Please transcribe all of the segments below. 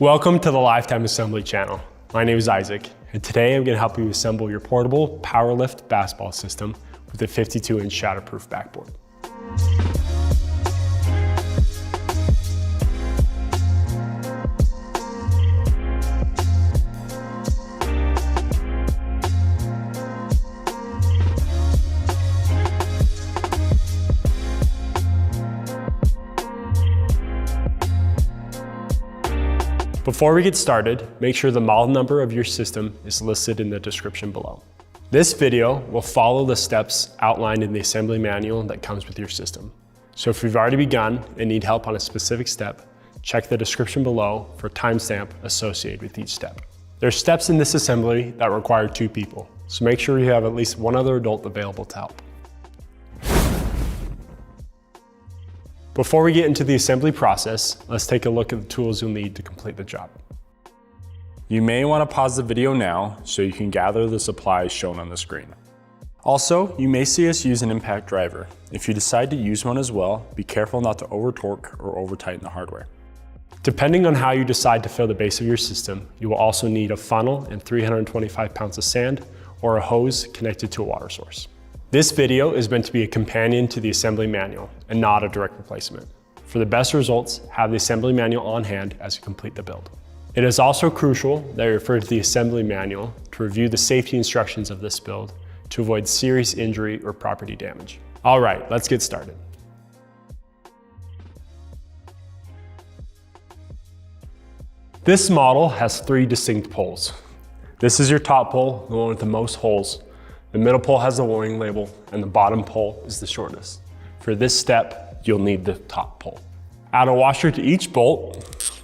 Welcome to the Lifetime Assembly channel. My name is Isaac, and today I'm going to help you assemble your portable powerlift basketball system with a 52-inch shatterproof backboard. Before we get started, make sure the model number of your system is listed in the description below. This video will follow the steps outlined in the assembly manual that comes with your system. So if you've already begun and need help on a specific step, check the description below for a timestamp associated with each step. There are steps in this assembly that require 2 people, so make sure you have at least one other adult available to help. Before we get into the assembly process, let's take a look at the tools you'll need to complete the job. You may want to pause the video now so you can gather the supplies shown on the screen. Also, you may see us use an impact driver. If you decide to use one as well, be careful not to over-torque or over-tighten the hardware. Depending on how you decide to fill the base of your system, you will also need a funnel and 325 pounds of sand or a hose connected to a water source. This video is meant to be a companion to the assembly manual and not a direct replacement. For the best results, have the assembly manual on hand as you complete the build. It is also crucial that you refer to the assembly manual to review the safety instructions of this build to avoid serious injury or property damage. All right, let's get started. This model has 3 distinct poles. This is your top pole, the one with the most holes. The middle pole has the warning label, and the bottom pole is the shortest. For this step, you'll need the top pole. Add a washer to each bolt,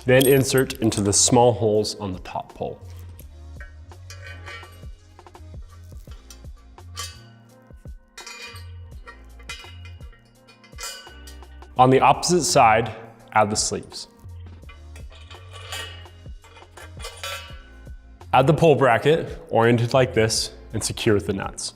then insert into the small holes on the top pole. On the opposite side, add the sleeves. Add the pole bracket, oriented like this, and secure with the nuts.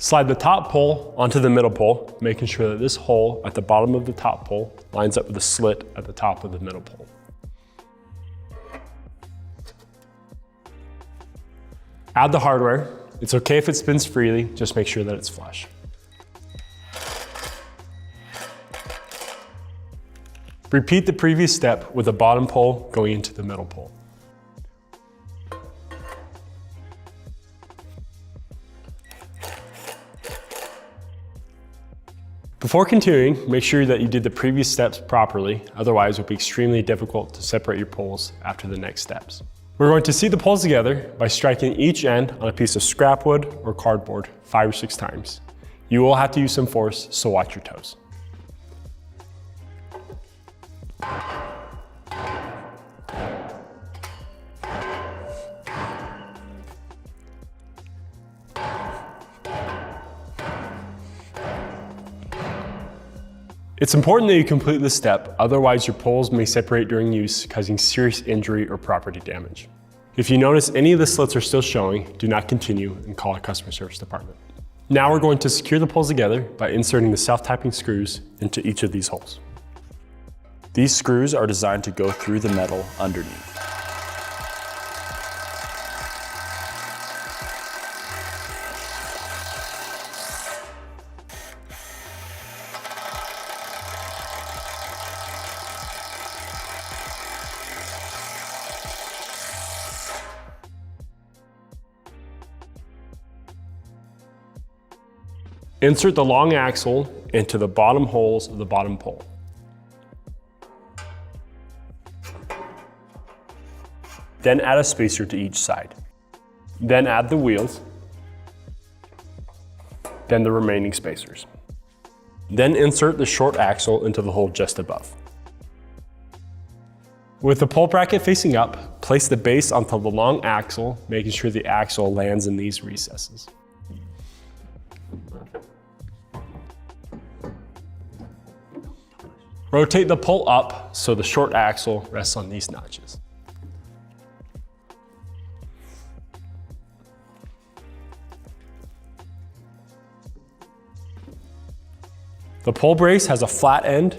Slide the top pole onto the middle pole, making sure that this hole at the bottom of the top pole lines up with the slit at the top of the middle pole. Add the hardware. It's okay if it spins freely, just make sure that it's flush. Repeat the previous step with the bottom pole going into the middle pole. Before continuing, make sure that you did the previous steps properly, otherwise it will be extremely difficult to separate your poles after the next steps. We're going to seat the poles together by striking each end on a piece of scrap wood or cardboard 5 or 6 times. You will have to use some force, so watch your toes. It's important that you complete this step, otherwise your poles may separate during use, causing serious injury or property damage. If you notice any of the slits are still showing, do not continue and call our customer service department. Now we're going to secure the poles together by inserting the self-tapping screws into each of these holes. These screws are designed to go through the metal underneath. Insert the long axle into the bottom holes of the bottom pole. Then add a spacer to each side. Then add the wheels. Then the remaining spacers. Then insert the short axle into the hole just above. With the pole bracket facing up, Place the base onto the long axle, making sure the axle lands in these recesses. Rotate the pole up so the short axle rests on these notches. The pole brace has a flat end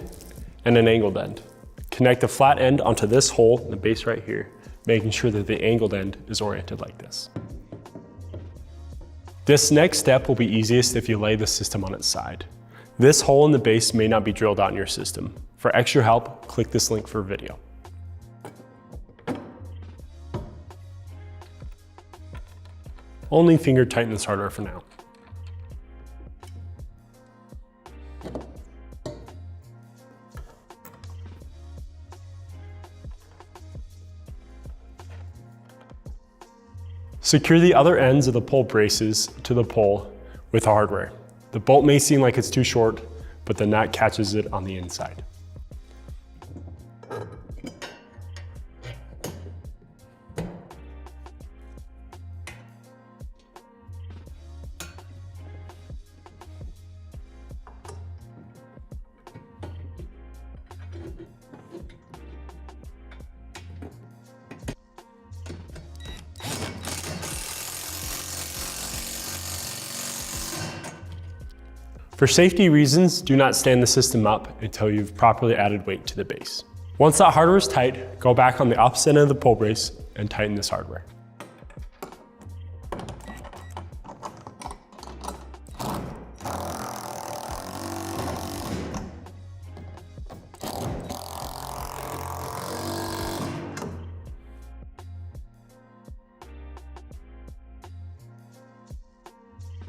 and an angled end. Connect the flat end onto this hole in the base right here, making sure that the angled end is oriented like this. This next step will be easiest if you lay the system on its side. This hole in the base may not be drilled out in your system. For extra help, click this link for a video. Only finger tighten this hardware for now. Secure the other ends of the pole braces to the pole with the hardware. The bolt may seem like it's too short, but the nut catches it on the inside. For safety reasons, do not stand the system up until you've properly added weight to the base. Once that hardware is tight, go back on the opposite end of the pole brace and tighten this hardware.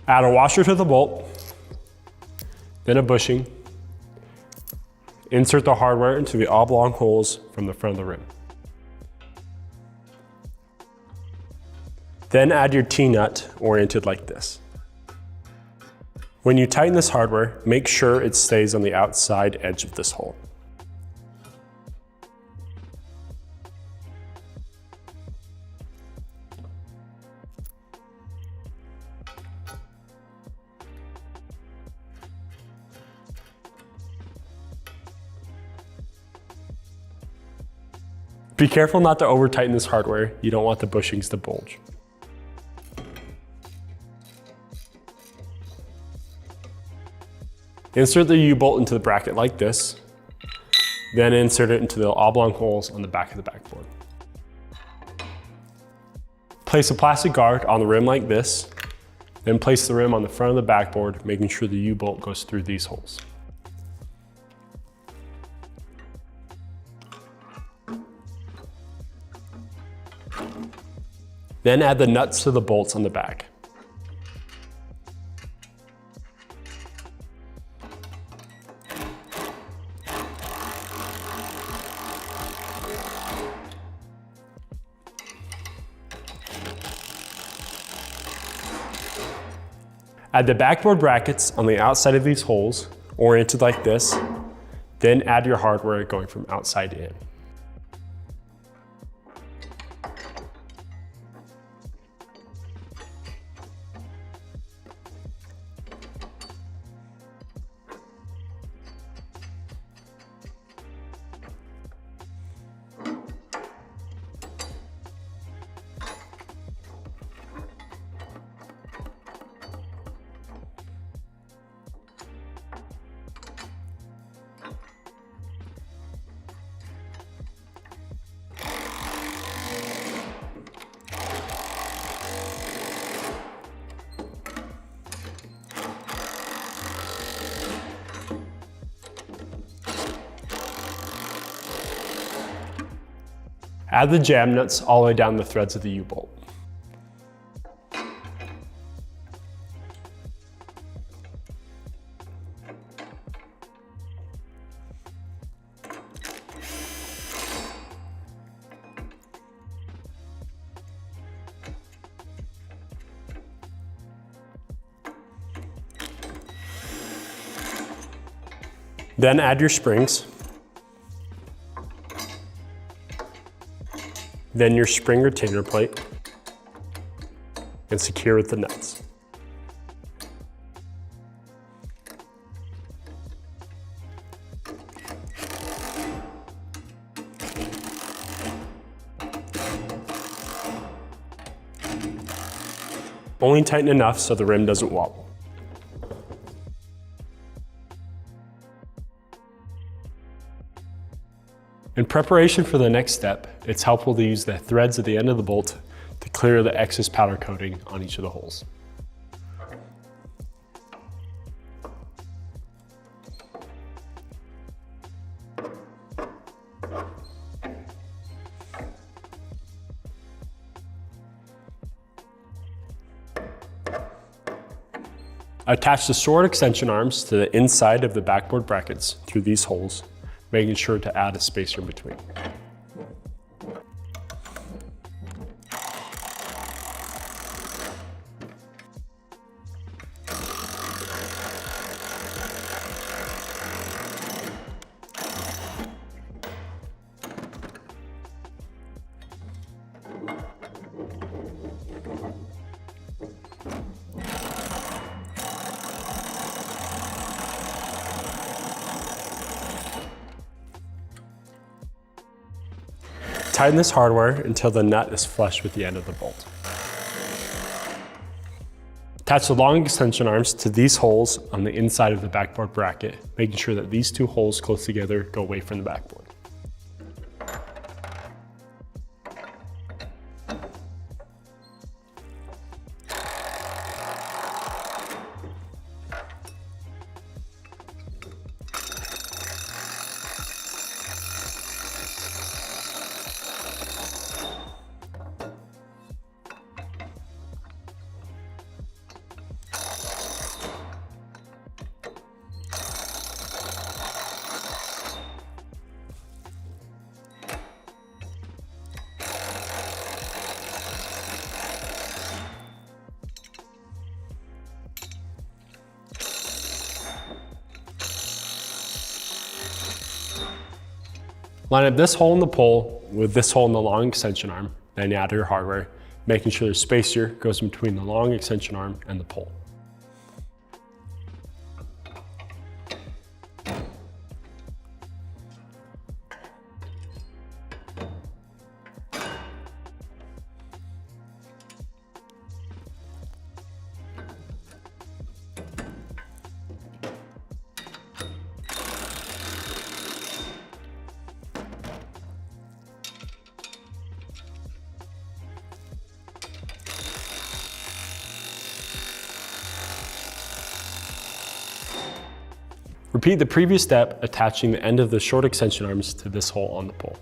Add a washer to the bolt, then a bushing. Insert the hardware into the oblong holes from the front of the rim. Then add your T-nut oriented like this. When you tighten this hardware, make sure it stays on the outside edge of this hole. Be careful not to over tighten this hardware. You don't want the bushings to bulge. Insert the U-bolt into the bracket like this, then insert it into the oblong holes on the back of the backboard. Place a plastic guard on the rim like this, then place the rim on the front of the backboard, making sure the U-bolt goes through these holes. Then add the nuts to the bolts on the back. Add the backboard brackets on the outside of these holes, oriented like this, then add your hardware going from outside in. Add the jam nuts all the way down the threads of the U-bolt. Then add your springs. Then your spring retainer plate, and secure with the nuts. Only tighten enough so the rim doesn't wobble. In preparation for the next step, it's helpful to use the threads at the end of the bolt to clear the excess powder coating on each of the holes. Attach the sword extension arms to the inside of the backboard brackets through these holes, making sure to add a spacer between. Tighten this hardware until the nut is flush with the end of the bolt. Attach the long extension arms to these holes on the inside of the backboard bracket, making sure that these two holes close together go away from the backboard. Line up this hole in the pole with this hole in the long extension arm, then add your hardware, making sure the spacer goes between the long extension arm and the pole. Repeat the previous step, attaching the end of the short extension arms to this hole on the pole.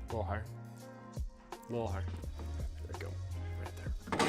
A little higher. A little higher. There we go. Right there.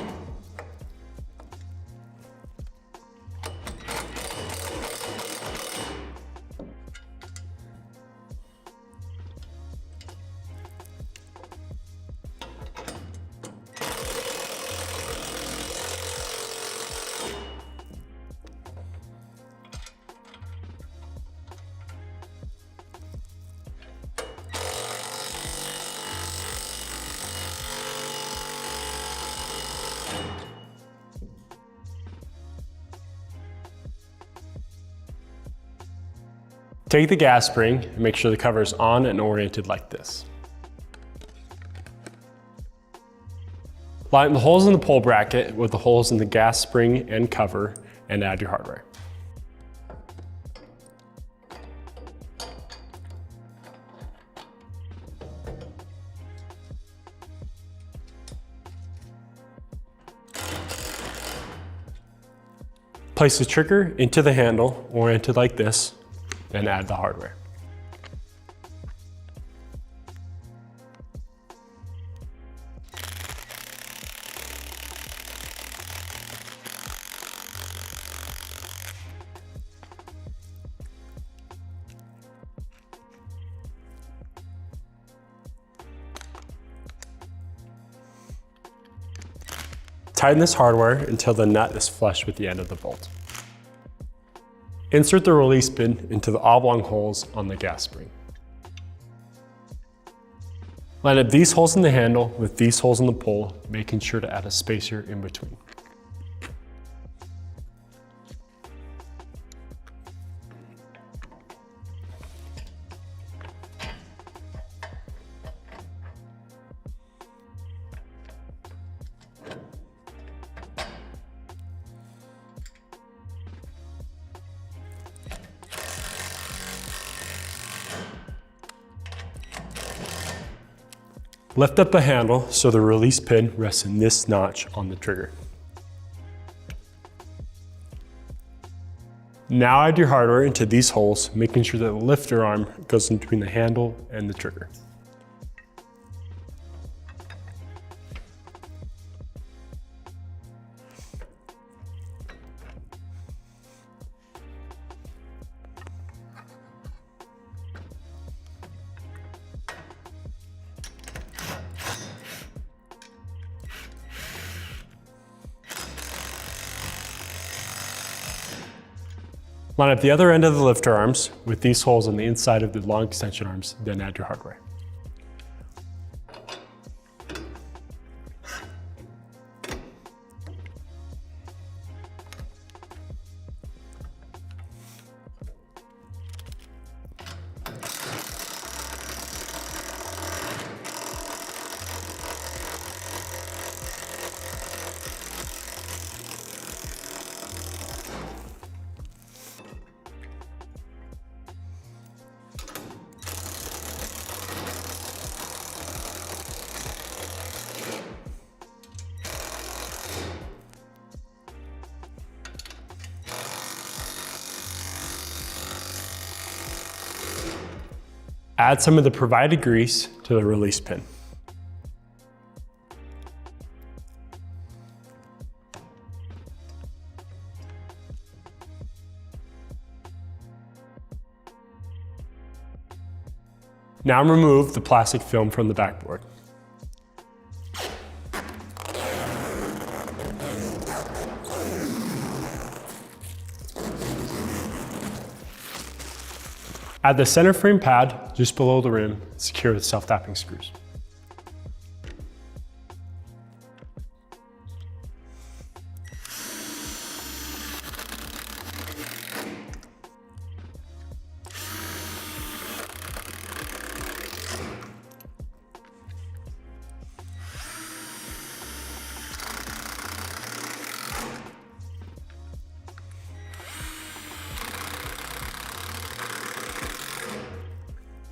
Take the gas spring and make sure the cover is on and oriented like this. Line the holes in the pole bracket with the holes in the gas spring and cover and add your hardware. Place the trigger into the handle, oriented like this, and add the hardware. Tighten this hardware until the nut is flush with the end of the bolt. Insert the release pin into the oblong holes on the gas spring. Line up these holes in the handle with these holes in the pole, making sure to add a spacer in between. Lift up the handle so the release pin rests in this notch on the trigger. Now add your hardware into these holes, making sure that the lifter arm goes in between the handle and the trigger. Line up the other end of the lifter arms with these holes on the inside of the long extension arms, then add your hardware. Add some of the provided grease to the release pin. Now remove the plastic film from the backboard. Add the center frame pad just below the rim, secure with self-tapping screws.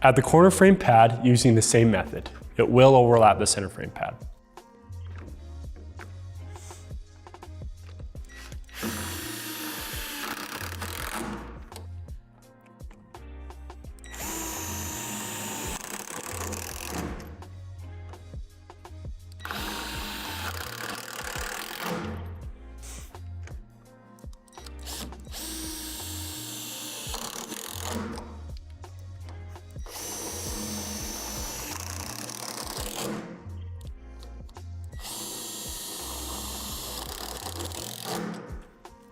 Add the corner frame pad using the same method. It will overlap the center frame pad.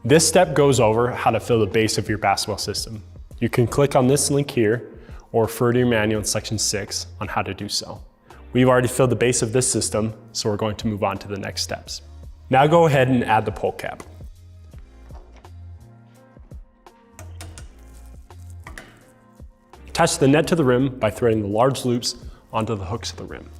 This step goes over how to fill the base of your basketball system. You can click on this link here or refer to your manual in section 6 on how to do so. We've already filled the base of this system, so we're going to move on to the next steps. Now go ahead and add the pole cap. Attach the net to the rim by threading the large loops onto the hooks of the rim.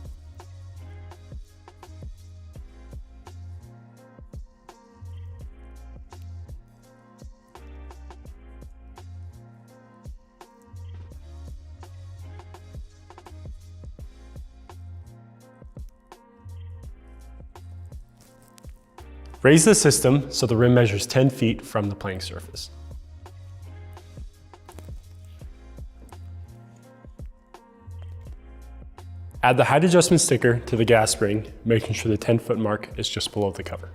Raise the system so the rim measures 10 feet from the playing surface. Add the height adjustment sticker to the gas spring, making sure the 10-foot mark is just below the cover.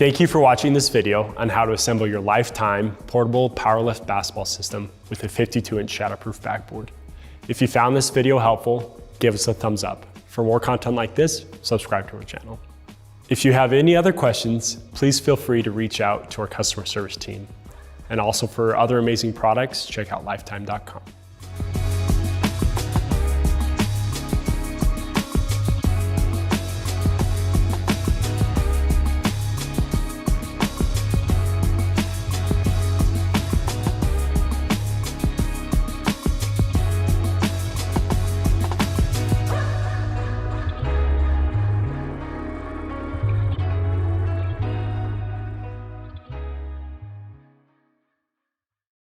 Thank you for watching this video on how to assemble your lifetime portable powerlift basketball system with a 52-inch shatterproof backboard. If you found this video helpful, give us a thumbs up. For more content like this, subscribe to our channel. If you have any other questions, please feel free to reach out to our customer service team. And also for other amazing products, check out lifetime.com.